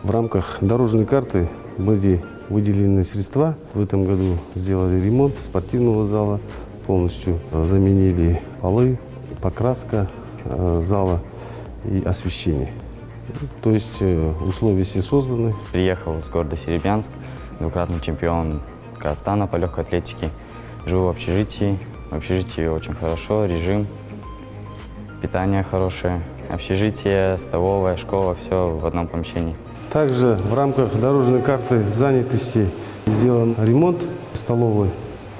В рамках дорожной карты были выделены средства. В этом году сделали ремонт спортивного зала, полностью заменили полы, покраска зала и освещение. То есть условия все созданы. Приехал с города Серебрянск, двукратный чемпион Казахстана по легкой атлетике. Живу в общежитии. В общежитии очень хорошо, режим, питание хорошее. Общежитие, столовая, школа, все в одном помещении. Также в рамках дорожной карты занятости сделан ремонт столовой.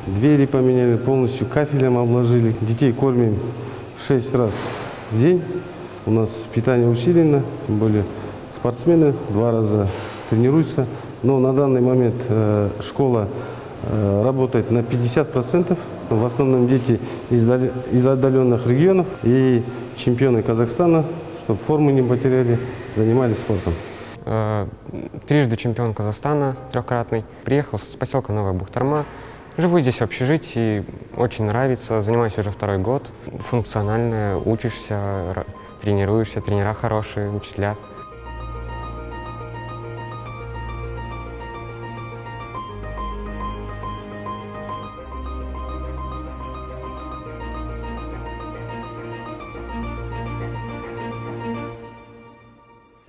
Двери поменяли, полностью кафелем обложили. Детей кормим 6 раз в день. У нас питание усилено, тем более спортсмены 2 раза тренируются. Но на данный момент школа работает на 50%. В основном дети из отдаленных регионов и чемпионы Казахстана, чтобы формы не потеряли, занимались спортом. Трижды чемпион Казахстана, трехкратный. Приехал с поселка Новая Бухтарма. Живу здесь в общежитии, очень нравится, занимаюсь уже 2-й год. Функционально учишься, тренируешься, тренера хорошие, учителя.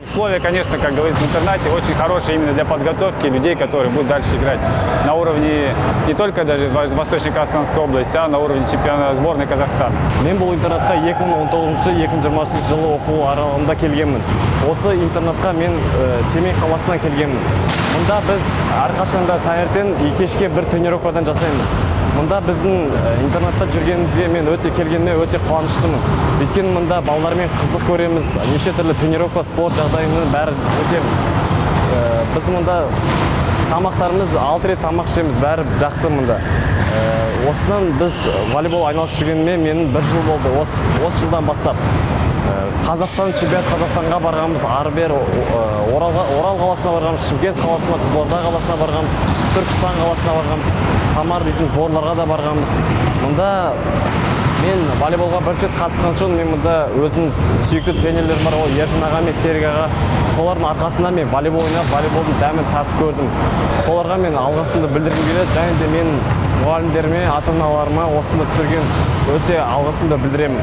Условия, конечно, как говорится, в интернате очень хорошие именно для подготовки людей, которые будут дальше играть на уровне не только даже Восточно-Казахстанской области, а на уровне чемпионата сборной Казахстана. Мен бұл интернатқа 2019-2020 жылы оқу аралығында келгенмін. Осы интернатқа мен Семей қаласынан келгенмін. Мұнда біз әрқашанда таңертең кешке бір тренировкадан жасаймыз. Мұнда біздің интернатта жүргенімізге мен келгеніме өте қуаныштымын. Өйткені мұнда балалармен қызық көреміз, неше түрлі тренировка, спорт жағдайының бәрі өтеміз. Біз мұнда тамақтарымыз 6 рет тамақ ішеміз, бәрі жақсы мұнда. Осынан біз волейбол айналысып жүргеніме менің 1 жыл болды. Осы жылдан бастап Қазақстан чемпионат Қазақстанға барғанбыз, ары-бері Орал қаласына барғанбыз, Шымкент қаласына, Қызылорда қаласына барғанбыз, Түркістан қаласына барғанбыз, Самар дейтін сборларға да барғанбыз. Мұнда мен волейболға бірінші қатысқан үшін мен мұнда өзім сүйікті тренерлерім бар, ол Ержан аға мен Серік аға. Солардың арқасында мен волейбол ойнап, волейболдың дәмін татып көрдім. Соларға мен алғысымды білдіргім келеді, және де мен мұғалімдеріме, ата-аналарыма осында түсірген өте алғысымды білдіремін.